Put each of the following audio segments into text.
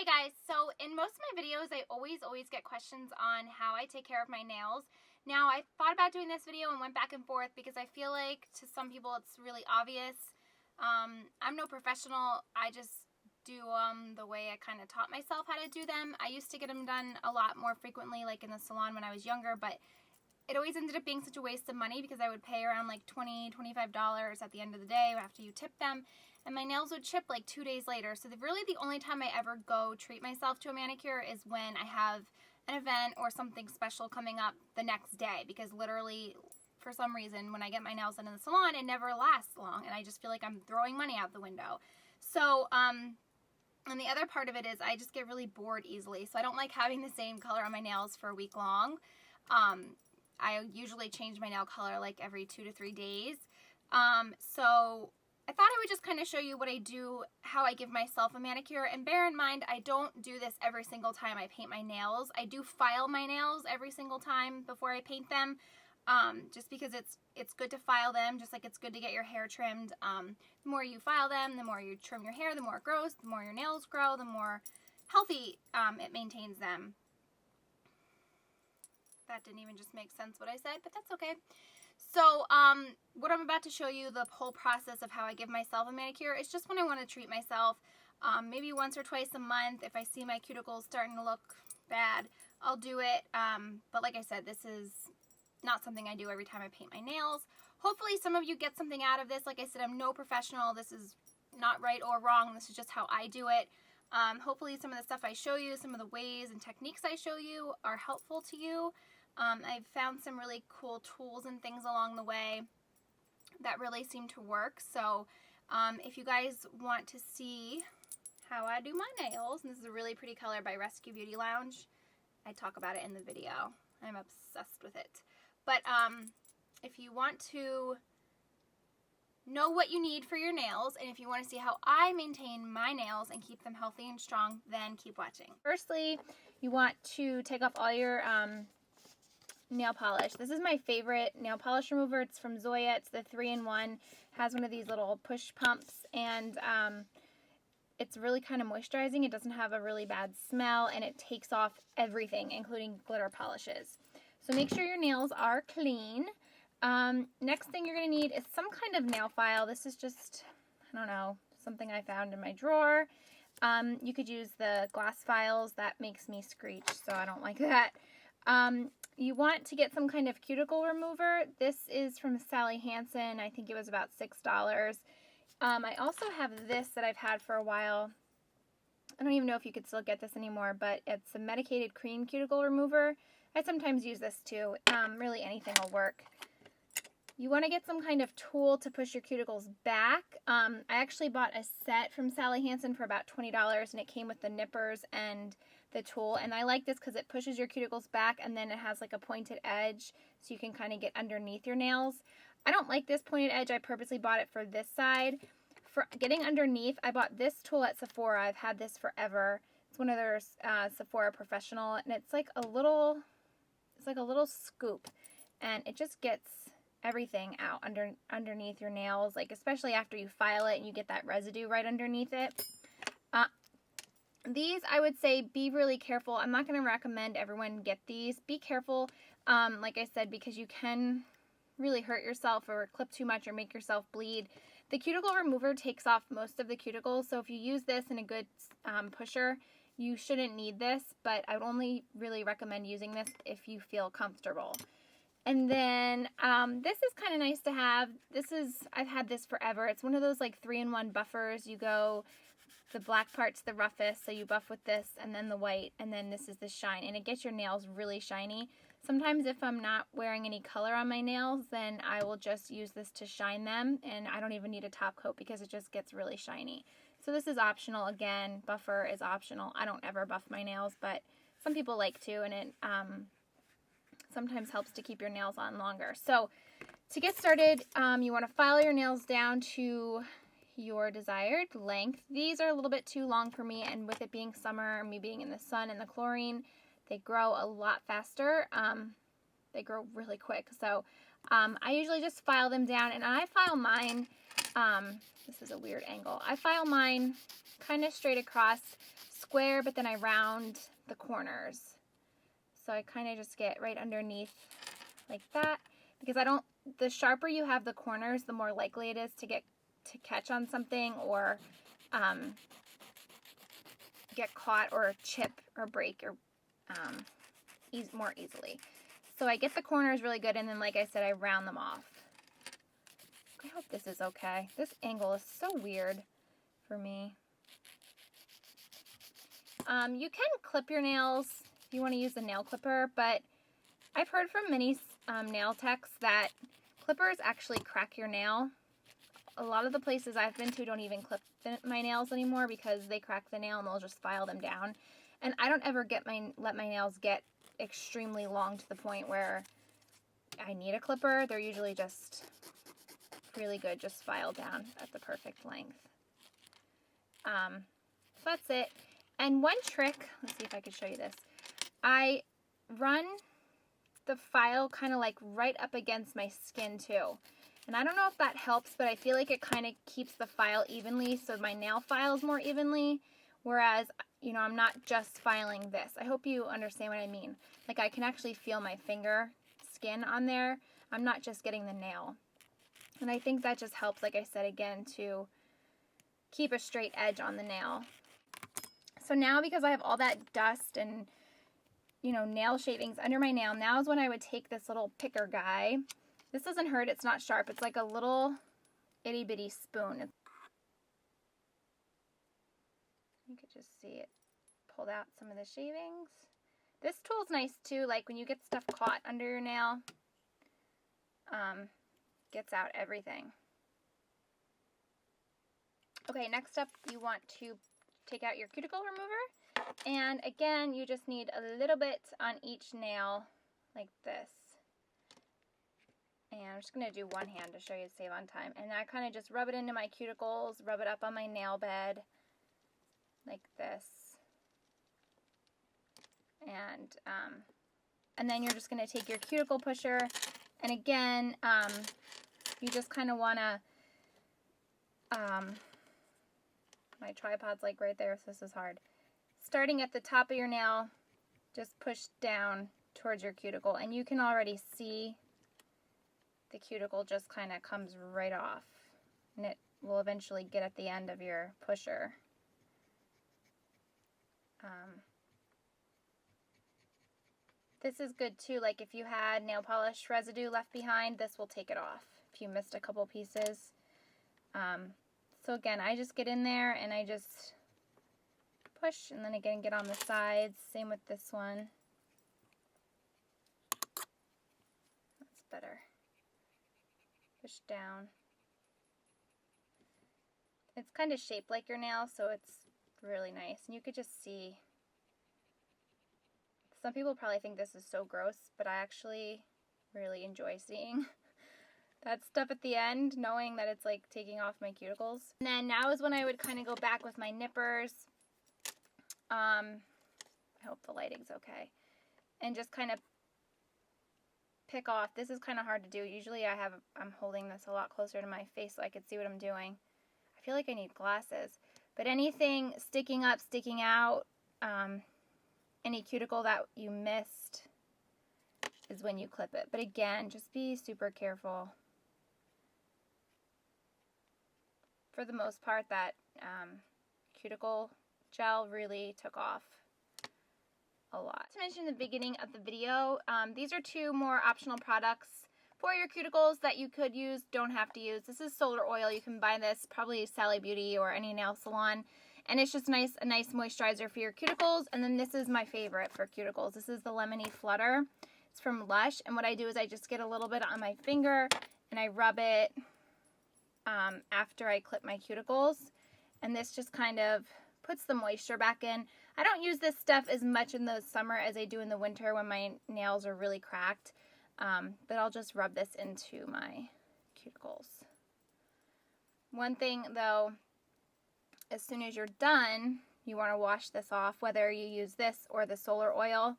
Hey guys, so in most of my videos I always get questions on how I take care of my nails. Now I thought about doing this video and went back and forth because I feel like to some people it's really obvious. I'm no professional, I just do the way I kind of taught myself how to do them. I used to get them done a lot more frequently, like in the salon when I was younger, but it always ended up being such a waste of money because I would pay around like $20, $25 at the end of the day after you tip them, and my nails would chip like 2 days later. So really the only time I ever go treat myself to a manicure is when I have an event or something special coming up the next day, because literally for some reason when I get my nails done in the salon it never lasts long and I just feel like I'm throwing money out the window. So and the other part of it is I just get really bored easily, so I don't like having the same color on my nails for a week long. I usually change my nail color like every 2 to 3 days. So I thought I would just kind of show you what I do, how I give myself a manicure. And bear in mind, I don't do this every single time I paint my nails. I do file my nails every single time before I paint them, just because it's good to file them, just like it's good to get your hair trimmed. The more you file them, the more you trim your hair, the more it grows, the more your nails grow, the more healthy it maintains them. That didn't even just make sense what I said, but that's okay. So what I'm about to show you, the whole process of how I give myself a manicure, is just when I want to treat myself. Maybe once or twice a month. If I see my cuticles starting to look bad, I'll do it. But like I said, this is not something I do every time I paint my nails. Hopefully some of you get something out of this. Like I said, I'm no professional. This is not right or wrong. This is just how I do it. Hopefully some of the stuff I show you, some of the ways and techniques I show you are helpful to you. I've found some really cool tools and things along the way that really seem to work. So if you guys want to see how I do my nails, and this is a really pretty color by Rescue Beauty Lounge, I talk about it in the video. I'm obsessed with it. But if you want to know what you need for your nails, and if you want to see how I maintain my nails and keep them healthy and strong, then keep watching. Firstly, you want to take off all your nail polish. This is my favorite nail polish remover. It's from Zoya. It's the 3-in-1. Has one of these little push pumps, and it's really kind of moisturizing. It doesn't have a really bad smell, and it takes off everything, including glitter polishes. So make sure your nails are clean. Next thing you're going to need is some kind of nail file. This is just, I don't know, something I found in my drawer. You could use the glass files. That makes me screech, so I don't like that. You want to get some kind of cuticle remover. This is from Sally Hansen. I think it was about $6. I also have this that I've had for a while. I don't even know if you could still get this anymore, but it's a medicated cream cuticle remover. I sometimes use this too. Really anything will work. You want to get some kind of tool to push your cuticles back. I actually bought a set from Sally Hansen for about $20, and it came with the nippers and the tool. And I like this because it pushes your cuticles back, and then it has like a pointed edge, so you can kind of get underneath your nails. I don't like this pointed edge. I purposely bought it for this side. For getting underneath, I bought this tool at Sephora. I've had this forever. It's one of their Sephora Professional, and it's like a little scoop, and it just gets everything out underneath your nails, like especially after you file it and you get that residue right underneath it. These, I would say, be really careful. I'm not going to recommend everyone get these. Be careful, like I said, because you can really hurt yourself or clip too much or make yourself bleed. The cuticle remover takes off most of the cuticles, so if you use this in a good pusher, you shouldn't need this, but I would only really recommend using this if you feel comfortable. And then this is kind of nice to have. I've had this forever. It's one of those like 3-in-1 buffers. You go, the black part's the roughest, so you buff with this, and then the white, and then this is the shine, and it gets your nails really shiny. Sometimes if I'm not wearing any color on my nails, then I will just use this to shine them, and I don't even need a top coat because it just gets really shiny. So this is optional. Again, buffer is optional. I don't ever buff my nails, but some people like to, and it sometimes helps to keep your nails on longer. So to get started, you want to file your nails down to your desired length. These are a little bit too long for me, and with it being summer, me being in the sun and the chlorine, they grow a lot faster. They grow really quick. So I usually just file them down, and I file mine this is a weird angle. I file mine kind of straight across, square, but then I round the corners. So I kind of just get right underneath like that, because the sharper you have the corners, the more likely it is to catch on something or get caught or chip or break or more easily. So I get the corners really good, and then like I said, I round them off. I hope this is okay. This angle is so weird for me. You can clip your nails if you want to use a nail clipper, but I've heard from many nail techs that clippers actually crack your nail. A lot of the places I've been to don't even clip my nails anymore because they crack the nail and they'll just file them down. And I don't ever let my nails get extremely long to the point where I need a clipper. They're usually just really good, just filed down at the perfect length. So that's it. And one trick, let's see if I can show you this. I run the file kind of like right up against my skin too. And I don't know if that helps, but I feel like it kind of keeps the file evenly, so my nail files more evenly, whereas, you know, I'm not just filing this. I hope you understand what I mean. Like, I can actually feel my finger skin on there. I'm not just getting the nail. And I think that just helps, like I said again, to keep a straight edge on the nail. So now, because I have all that dust and, you know, nail shavings under my nail, now is when I would take this little picker guy. This doesn't hurt, it's not sharp, it's like a little itty bitty spoon. You could just see it pulled out some of the shavings. This tool's nice too, like when you get stuff caught under your nail, gets out everything. Okay, next up you want to take out your cuticle remover, and again you just need a little bit on each nail like this. And I'm just going to do one hand to show you to save on time. And I kind of just rub it into my cuticles, rub it up on my nail bed like this. And then you're just going to take your cuticle pusher, and again, you just kind of want to, my tripod's like right there, so this is hard. Starting at the top of your nail, just push down towards your cuticle, and you can already see the cuticle just kind of comes right off, and it will eventually get at the end of your pusher. This is good too, like if you had nail polish residue left behind, this will take it off if you missed a couple pieces. So again, I just get in there and I just push, and then again get on the sides. Same with this one. That's better. Push down. It's kind of shaped like your nail, so it's really nice. And you could just see, some people probably think this is so gross, but I actually really enjoy seeing that stuff at the end, knowing that it's like taking off my cuticles. And then now is when I would kind of go back with my nippers. I hope the lighting's okay. And just kind of pick off. This is kind of hard to do. Usually I'm holding this a lot closer to my face so I can see what I'm doing. I feel like I need glasses. But anything sticking up, sticking out, any cuticle that you missed is when you clip it. But again, just be super careful. For the most part, that cuticle gel really took off a lot. To mention in the beginning of the video, these are two more optional products for your cuticles that you could use, don't have to use. This is solar oil. You can buy this probably Sally Beauty or any nail salon, and it's just a nice moisturizer for your cuticles. And then this is my favorite for cuticles. This is the Lemony Flutter. It's from Lush, and what I do is I just get a little bit on my finger and I rub it after I clip my cuticles, and this just kind of puts the moisture back in. I don't use this stuff as much in the summer as I do in the winter when my nails are really cracked, but I'll just rub this into my cuticles. One thing though, as soon as you're done, you want to wash this off, whether you use this or the solar oil.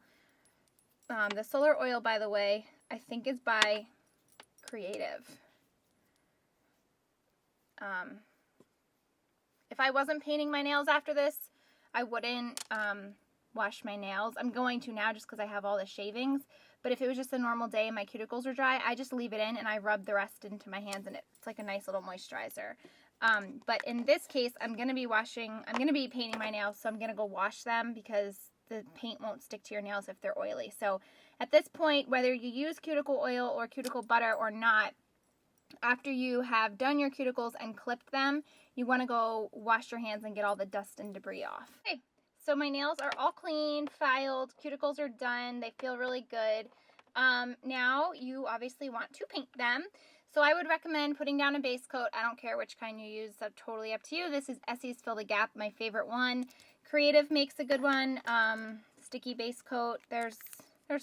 The solar oil, by the way, I think is by Creative. if I wasn't painting my nails after this, I wouldn't wash my nails. I'm going to now just because I have all the shavings. But if it was just a normal day and my cuticles are dry, I just leave it in and I rub the rest into my hands, and it's like a nice little moisturizer. But in this case, I'm going to be painting my nails, so I'm going to go wash them because the paint won't stick to your nails if they're oily. So at this point, whether you use cuticle oil or cuticle butter or not, after you have done your cuticles and clipped them, you want to go wash your hands and get all the dust and debris off. Okay, so my nails are all clean, filed, cuticles are done, they feel really good. Now you obviously want to paint them. So I would recommend putting down a base coat. I don't care which kind you use, that's totally up to you. This is Essie's Fill the Gap, my favorite one. Creative makes a good one. Sticky base coat. There's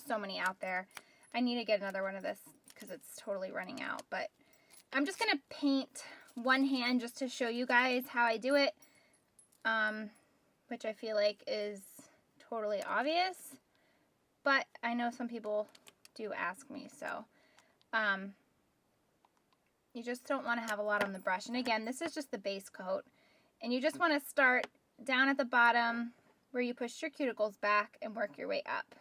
so many out there. I need to get another one of this because it's totally running out. But I'm just going to paint one hand just to show you guys how I do it, which I feel like is totally obvious. But I know some people do ask me, so you just don't want to have a lot on the brush. And again, this is just the base coat. And you just want to start down at the bottom where you push your cuticles back and work your way up.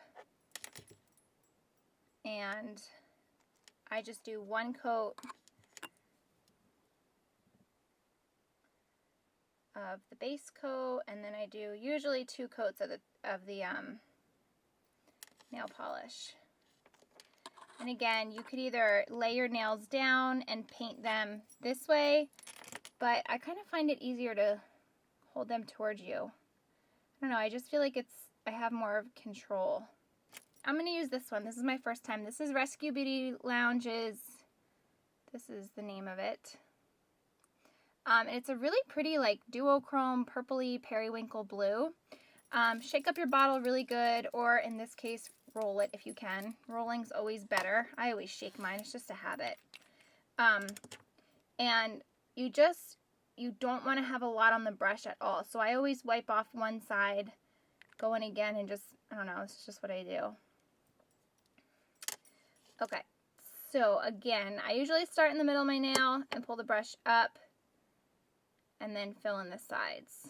And I just do one coat of the base coat, and then I do usually 2 coats of the nail polish. And again, you could either lay your nails down and paint them this way, but I kind of find it easier to hold them towards you. I don't know, I just feel like I have more of control. I'm going to use this one. This is my first time. This is Rescue Beauty Lounge's, this is the name of it. It's a really pretty like duochrome purpley periwinkle blue. Shake up your bottle really good, or in this case, roll it if you can. Rolling's always better. I always shake mine. It's just a habit. And you don't want to have a lot on the brush at all. So I always wipe off one side, go in again, and just, I don't know, it's just what I do. Okay, so again, I usually start in the middle of my nail and pull the brush up and then fill in the sides.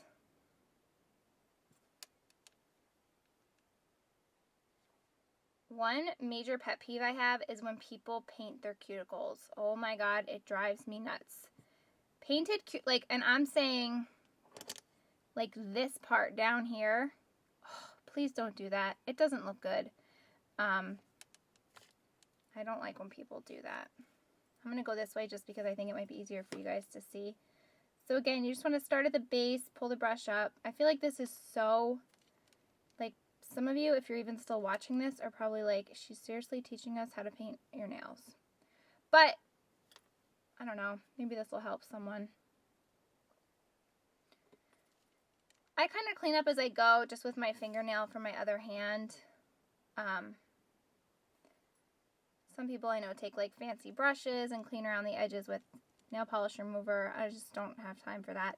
One major pet peeve I have is when people paint their cuticles. Oh my god, it drives me nuts. Painted, like, and I'm saying, like this part down here, oh, please don't do that. It doesn't look good. I don't like when people do that. I'm going to go this way just because I think it might be easier for you guys to see. So again, you just want to start at the base, pull the brush up. I feel like this is so, like, some of you, if you're even still watching this, are probably like, she's seriously teaching us how to paint your nails. But, I don't know, maybe this will help someone. I kind of clean up as I go, just with my fingernail from my other hand. Some people I know take like fancy brushes and clean around the edges with nail polish remover. I just don't have time for that.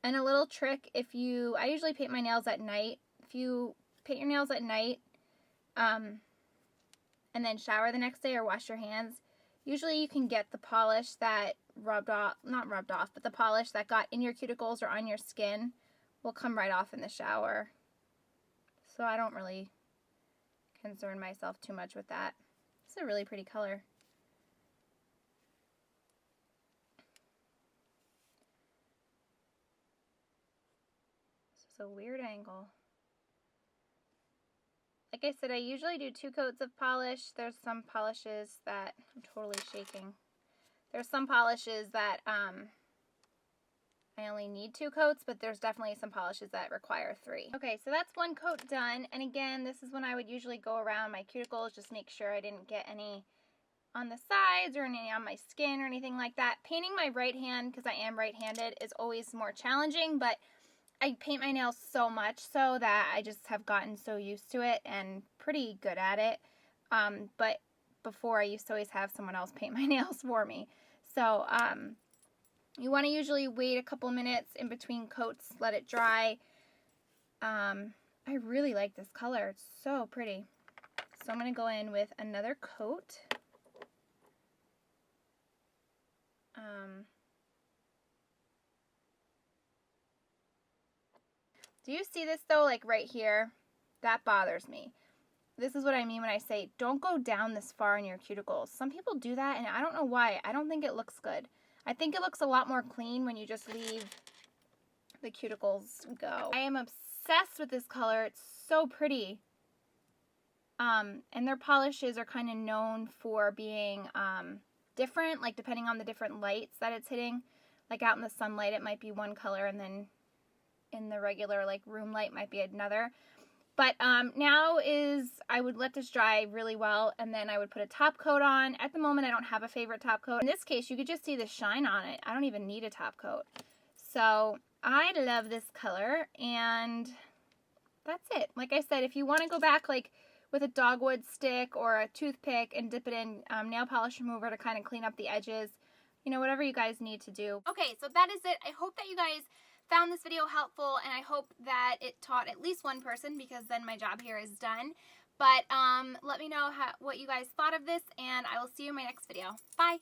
And a little trick, I usually paint my nails at night. If you paint your nails at night, and then shower the next day or wash your hands, usually you can get the polish that not rubbed off, but the polish that got in your cuticles or on your skin will come right off in the shower. So I don't really concern myself too much with that. It's a really pretty color. This is a weird angle. Like I said, I usually do 2 coats of polish. There's some polishes that, I'm totally shaking. There's some polishes that I only need 2 coats, but there's definitely some polishes that require 3. Okay, so that's 1 coat done. And again, this is when I would usually go around my cuticles, just make sure I didn't get any on the sides or any on my skin or anything like that. Painting my right hand, because I am right-handed, is always more challenging, but I paint my nails so much so that I just have gotten so used to it and pretty good at it. But before, I used to always have someone else paint my nails for me. So you want to usually wait a couple minutes in between coats, let it dry. I really like this color. It's so pretty. So I'm going to go in with another coat. Do you see this though, like right here? That bothers me. This is what I mean when I say don't go down this far in your cuticles. Some people do that and I don't know why. I don't think it looks good. I think it looks a lot more clean when you just leave the cuticles go. I am obsessed with this color. It's so pretty. And their polishes are kind of known for being different, like depending on the different lights that it's hitting. Like out in the sunlight it might be one color, and then in the regular like room light might be another. But now I would let this dry really well, and then I would put a top coat on. At the moment I don't have a favorite top coat. In this case you could just see the shine on it. I don't even need a top coat. So I love this color, and that's it. Like I said, if you want to go back like with a dogwood stick or a toothpick and dip it in nail polish remover to kind of clean up the edges, you know, whatever you guys need to do. Okay, so that is it. I hope that you guys found this video helpful, and I hope that it taught at least one person, because then my job here is done. But let me know what you guys thought of this, and I will see you in my next video. Bye!